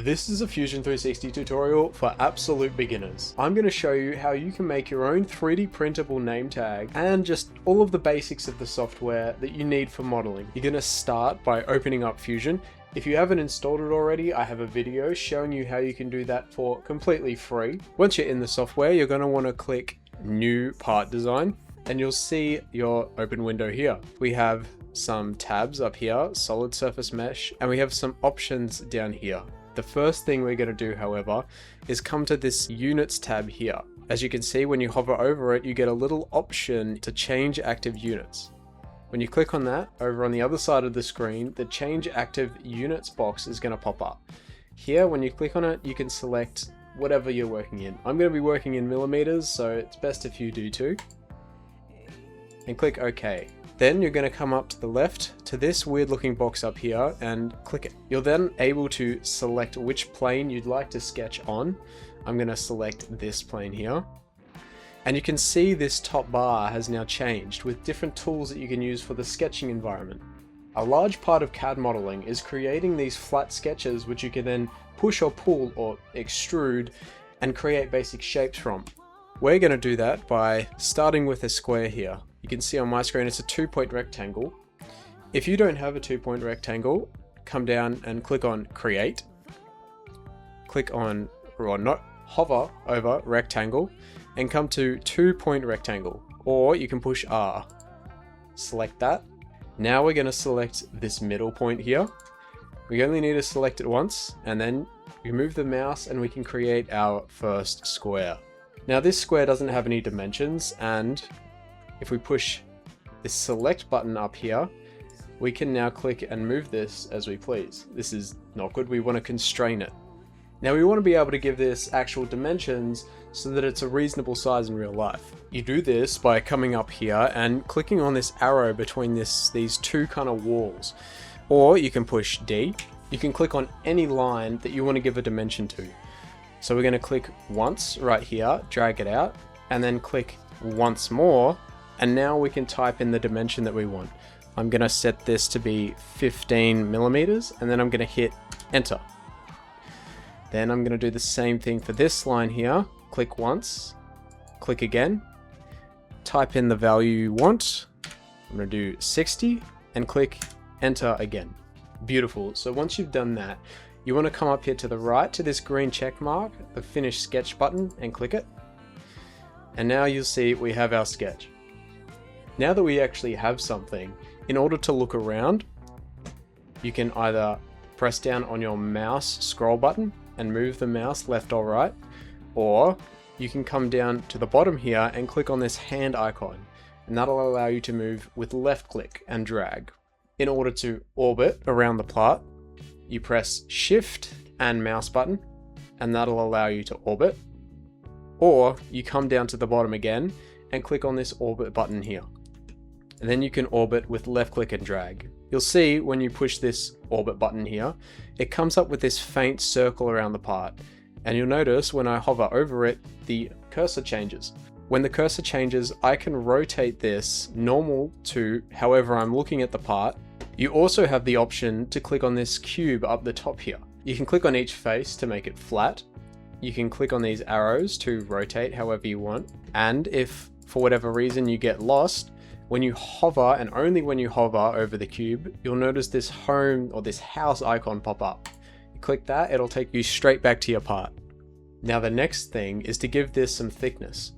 This is a Fusion 360 tutorial for absolute beginners. I'm going to show you how you can make your own 3D printable name tag and just all of the basics of the software that you need for modeling. You're going to start by opening up Fusion. If you haven't installed it already, I have a video showing you how you can do that for completely free. Once you're in the software, you're going to want to click New Part Design and you'll see your open window here. We have some tabs up here, Solid Surface Mesh, and we have some options down here. The first thing we're going to do, however, is come to this Units tab here. As you can see, when you hover over it, you get a little option to change active units. When you click on that, over on the other side of the screen, the Change Active Units box is going to pop up. Here, when you click on it, you can select whatever you're working in. I'm going to be working in millimeters, so it's best if you do too. And click OK. Then you're going to come up to the left to this weird looking box up here and click it. You're then able to select which plane you'd like to sketch on. I'm going to select this plane here. And you can see this top bar has now changed with different tools that you can use for the sketching environment. A large part of CAD modeling is creating these flat sketches which you can then push or pull or extrude and create basic shapes from. We're going to do that by starting with a square here. You can see on my screen it's a 2-point rectangle. If you don't have a 2-point rectangle, come down and click on Create. Click on, or not, hover over Rectangle and come to 2-point rectangle, or you can push R. Select that. Now we're going to select this middle point here. We only need to select it once and then we move the mouse and we can create our first square. Now this square doesn't have any dimensions, and if we push this select button up here, we can now click and move this as we please. This is not good, we want to constrain it. Now we want to be able to give this actual dimensions so that it's a reasonable size in real life. You do this by coming up here and clicking on this arrow between these two kind of walls. Or you can push D. You can click on any line that you want to give a dimension to. So we're going to click once right here, drag it out, and then click once more, and now we can type in the dimension that we want. I'm going to set this to be 15 millimeters, and then I'm going to hit enter. Then I'm going to do the same thing for this line here. Click once, click again, type in the value you want. I'm going to do 60 and click enter again. Beautiful. So once you've done that, you want to come up here to the right to this green check mark, the finish sketch button, and click it. And now you'll see we have our sketch. Now that we actually have something, in order to look around, you can either press down on your mouse scroll button and move the mouse left or right, or you can come down to the bottom here and click on this hand icon, and that'll allow you to move with left click and drag. In order to orbit around the part, you press Shift and mouse button, and that'll allow you to orbit. Or you come down to the bottom again and click on this orbit button here. And then you can orbit with left click and drag. You'll see when you push this orbit button here, it comes up with this faint circle around the part. And you'll notice when I hover over it, the cursor changes. When the cursor changes, I can rotate this normal to however I'm looking at the part. You also have the option to click on this cube up the top here. You can click on each face to make it flat. You can click on these arrows to rotate however you want. And if for whatever reason you get lost, when you hover, and only when you hover over the cube, you'll notice this home or this house icon pop up. You click that, it'll take you straight back to your part. Now the next thing is to give this some thickness.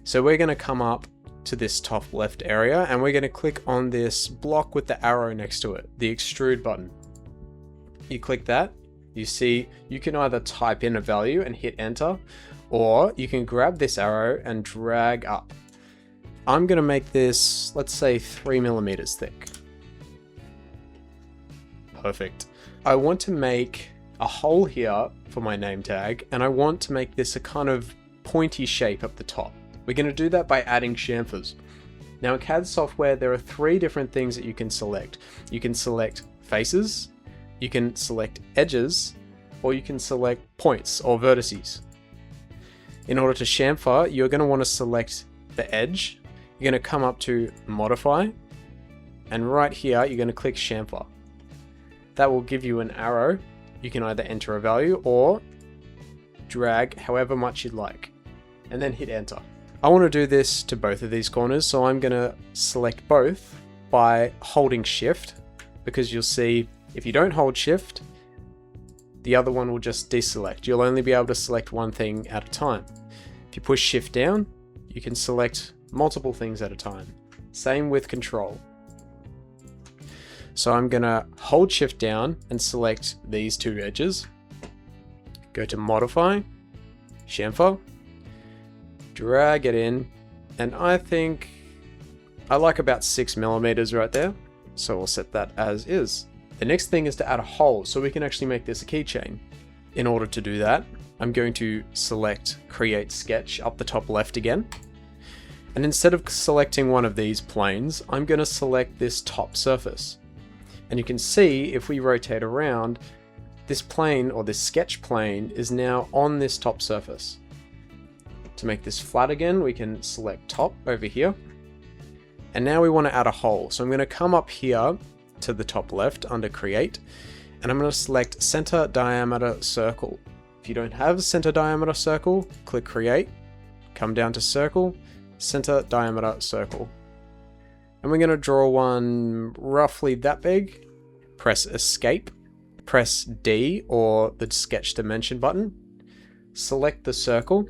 So we're going to come up to this top left area and we're going to click on this block with the arrow next to it, the extrude button. You click that, you see you can either type in a value and hit enter, or you can grab this arrow and drag up. I'm going to make this, let's say 3 millimeters thick. Perfect. I want to make a hole here for my name tag, and I want to make this a kind of pointy shape up the top. We're going to do that by adding chamfers. Now in CAD software, there are 3 different things that you can select. You can select faces, you can select edges, or you can select points or vertices. In order to chamfer, you're going to want to select the edge. You're going to come up to Modify, and right here you're going to click Chamfer. That will give you an arrow you can either enter a value or drag however much you'd like, and then hit enter. I want to do this to both of these corners, so I'm going to select both by holding shift, because you'll see if you don't hold shift, the other one will just deselect. You'll only be able to select one thing at a time. If you push shift down, you can select multiple things at a time. Same with control. So I'm going to hold shift down and select these two edges. Go to modify, chamfer, drag it in, and I think I like about 6mm right there, so we'll set that as is. The next thing is to add a hole so we can actually make this a keychain. In order to do that, I'm going to select create sketch up the top left again, and instead of selecting one of these planes, I'm going to select this top surface. And you can see if we rotate around, this plane, or this sketch plane, is now on this top surface. To make this flat again, we can select top over here. And now we want to add a hole. So I'm going to come up here to the top left under create, and I'm going to select center diameter circle. If you don't have center diameter circle, click create, come down to circle, center diameter circle. And we're going to draw one roughly that big. Press escape, press D or the sketch dimension button, select the circle,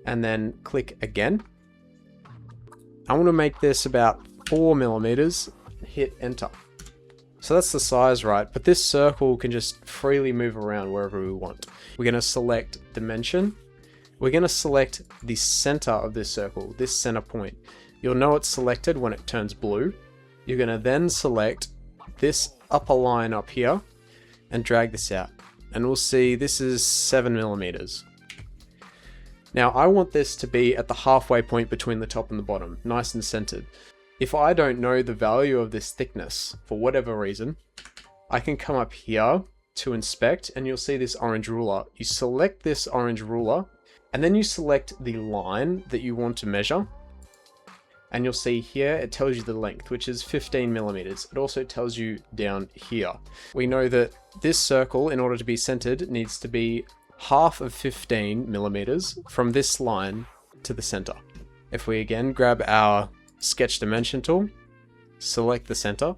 and then click again. I want to make this about 4mm, hit enter. So that's the size right, but this circle can just freely move around wherever we want. We're going to select dimension. We're going to select the center of this circle, this center point. You'll know it's selected when it turns blue. You're going to then select this upper line up here and drag this out. And we'll see this is 7mm. Now I want this to be at the halfway point between the top and the bottom, nice and centered. If I don't know the value of this thickness for whatever reason, I can come up here to inspect and you'll see this orange ruler. You select this orange ruler and then you select the line that you want to measure. And you'll see here, it tells you the length, which is 15mm. It also tells you down here. We know that this circle, in order to be centered, needs to be half of 15mm from this line to the center. If we again grab our sketch dimension tool, select the center,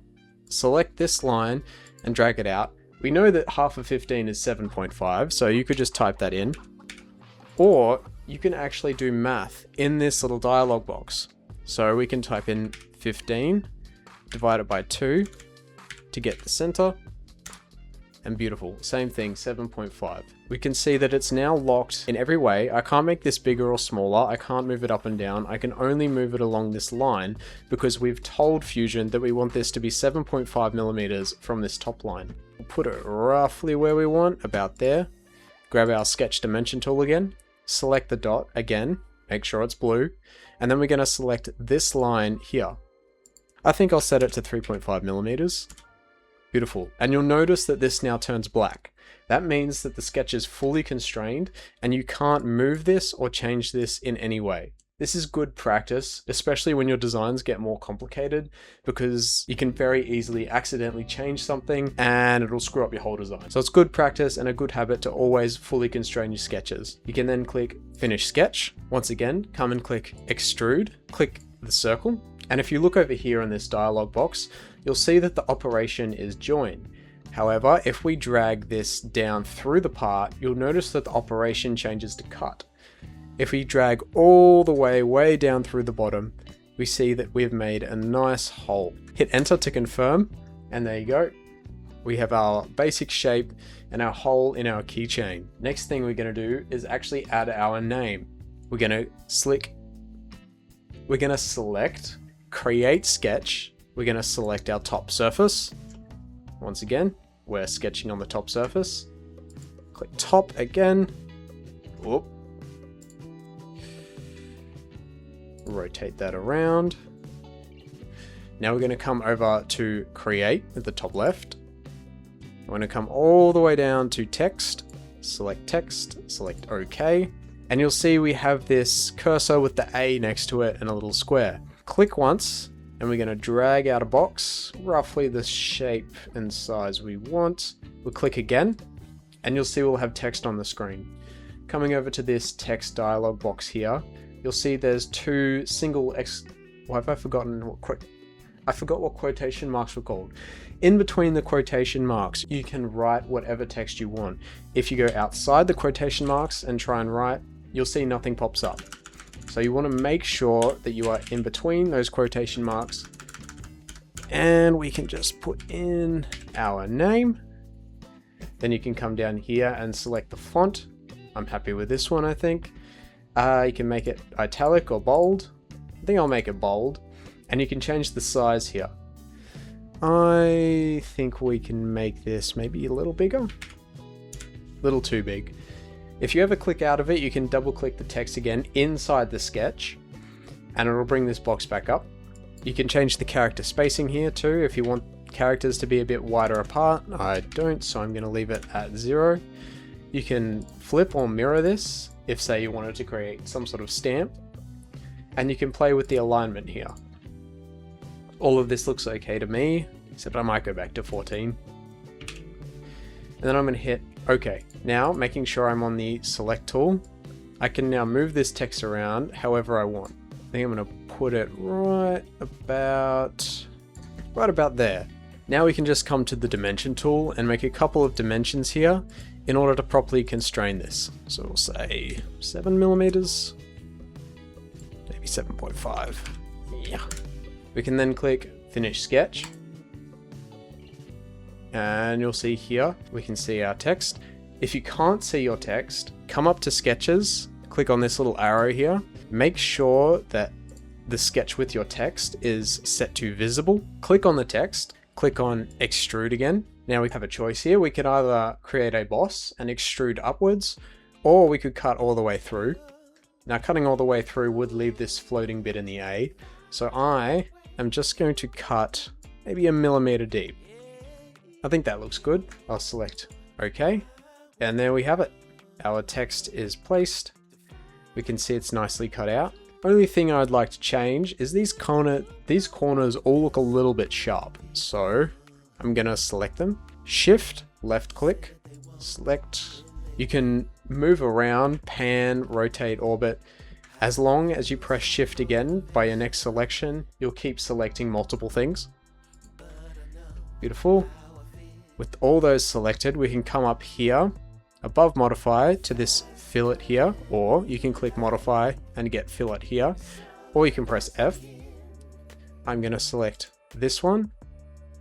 select this line and drag it out. We know that half of 15 is 7.5, so you could just type that in. Or you can actually do math in this little dialog box. So we can type in 15, divide it by 2 to get the center, and beautiful, same thing, 7.5. We can see that it's now locked in every way. I can't make this bigger or smaller, I can't move it up and down, I can only move it along this line because we've told Fusion that we want this to be 7.5mm from this top line. We'll put it roughly where we want, about there. Grab our sketch dimension tool again, select the dot again, make sure it's blue, and then we're going to select this line here. I think I'll set it to 3.5mm. Beautiful. And you'll notice that this now turns black. That means that the sketch is fully constrained and you can't move this or change this in any way. This is good practice, especially when your designs get more complicated, because you can very easily accidentally change something and it'll screw up your whole design. So it's good practice and a good habit to always fully constrain your sketches. You can then click Finish Sketch. Once again, come and click Extrude, click the circle. And if you look over here in this dialog box, you'll see that the operation is join. However, if we drag this down through the part, you'll notice that the operation changes to cut. If we drag all the way down through the bottom, we see that we've made a nice hole. Hit enter to confirm, and there you go. We have our basic shape and our hole in our keychain. Next thing we're going to do is actually add our name. We're going to select create sketch. We're going to select our top surface. Once again, we're sketching on the top surface. Click top again. Whoop. Rotate that around. Now we're going to come over to create at the top left. I'm going to come all the way down to text, select OK, and you'll see we have this cursor with the A next to it and a little square. Click once, and we're going to drag out a box, roughly the shape and size we want. We'll click again, and you'll see we'll have text on the screen. Coming over to this text dialog box here, you'll see there's two single why have I forgotten what I forgot what quotation marks were called. In between the quotation marks, you can write whatever text you want. If you go outside the quotation marks and try and write, you'll see nothing pops up. So you want to make sure that you are in between those quotation marks, and we can just put in our name. Then you can come down here and select the font. I'm happy with this one, I think. You can make it italic or bold. I think I'll make it bold. And you can change the size here. I think we can make this maybe a little bigger. A little too big. If you ever click out of it, you can double click the text again inside the sketch, and it'll bring this box back up. You can change the character spacing here too if you want characters to be a bit wider apart. I don't, so I'm going to leave it at 0. You can flip or mirror this if, say, you wanted to create some sort of stamp, and you can play with the alignment here. All of this looks okay to me, except I might go back to 14. And then I'm going to hit OK. Now, making sure I'm on the select tool, I can now move this text around however I want. I think I'm going to put it right about there. Now we can just come to the dimension tool and make a couple of dimensions here in order to properly constrain this. So we'll say 7mm, maybe 7.5. Yeah. We can then click Finish Sketch. And you'll see here, we can see our text. If you can't see your text, come up to Sketches, click on this little arrow here. Make sure that the sketch with your text is set to visible. Click on the text, click on Extrude again. Now we have a choice here. We could either create a boss and extrude upwards, or we could cut all the way through. Now cutting all the way through would leave this floating bit in the A. So I am just going to cut maybe 1mm deep. I think that looks good. I'll select OK. And there we have it. Our text is placed. We can see it's nicely cut out. Only thing I'd like to change is these corners all look a little bit sharp. So I'm gonna select them. Shift, left click, select. You can move around, pan, rotate, orbit. As long as you press Shift again by your next selection, you'll keep selecting multiple things. Beautiful. With all those selected, we can come up here above modify to this fillet here, or you can click modify and get fillet here, or you can press F. I'm going to select this one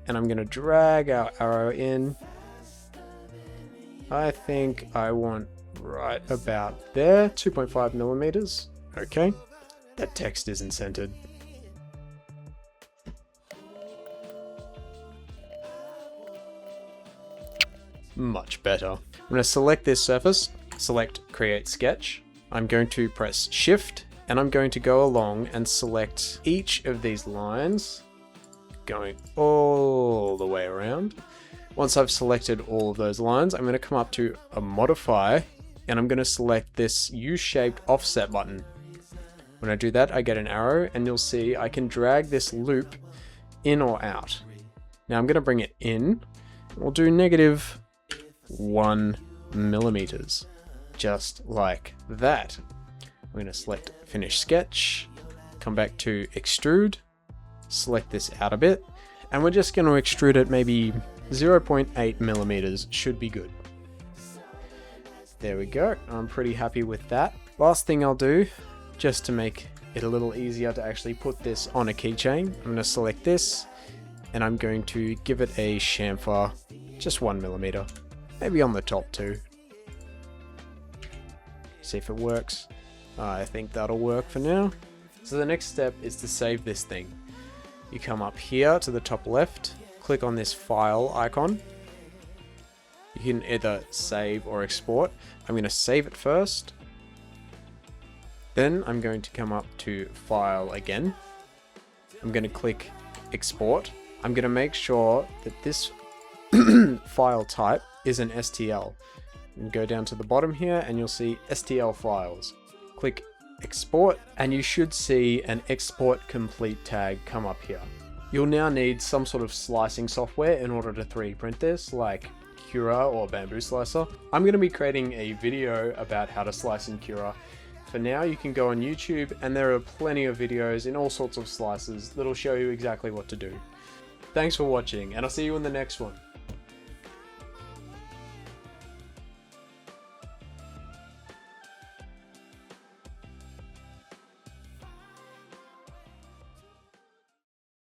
and I'm going to drag our arrow in. I think I want right about there, 2.5mm. Okay, that text isn't centered. Much better. I'm going to select this surface, select Create Sketch. I'm going to press Shift, and I'm going to go along and select each of these lines, going all the way around. Once I've selected all of those lines, I'm going to come up to a Modify, and I'm going to select this U-shaped offset button. When I do that, I get an arrow, and you'll see I can drag this loop in or out. Now I'm going to bring it in. We'll do -1mm, just like that. I'm going to select Finish Sketch, come back to Extrude, select this out a bit, and we're just going to extrude it maybe 0.8mm should be good. There we go. I'm pretty happy with that. Last thing I'll do, just to make it a little easier to actually put this on a keychain, I'm going to select this, and I'm going to give it a chamfer, just 1mm. Maybe on the top too. See if it works. I think that'll work for now. So the next step is to save this thing. You come up here to the top left, click on this file icon. You can either save or export. I'm going to save it first. Then I'm going to come up to File again. I'm going to click Export. I'm going to make sure that this file type is an STL. And go down to the bottom here and you'll see STL files. Click Export and you should see an Export Complete tag come up here. You'll now need some sort of slicing software in order to 3D print this, like Cura or bamboo slicer. I'm going to be creating a video about how to slice in Cura. For now, you can go on YouTube and there are plenty of videos in all sorts of slices that'll show you exactly what to do. Thanks for watching, and I'll see you in the next one.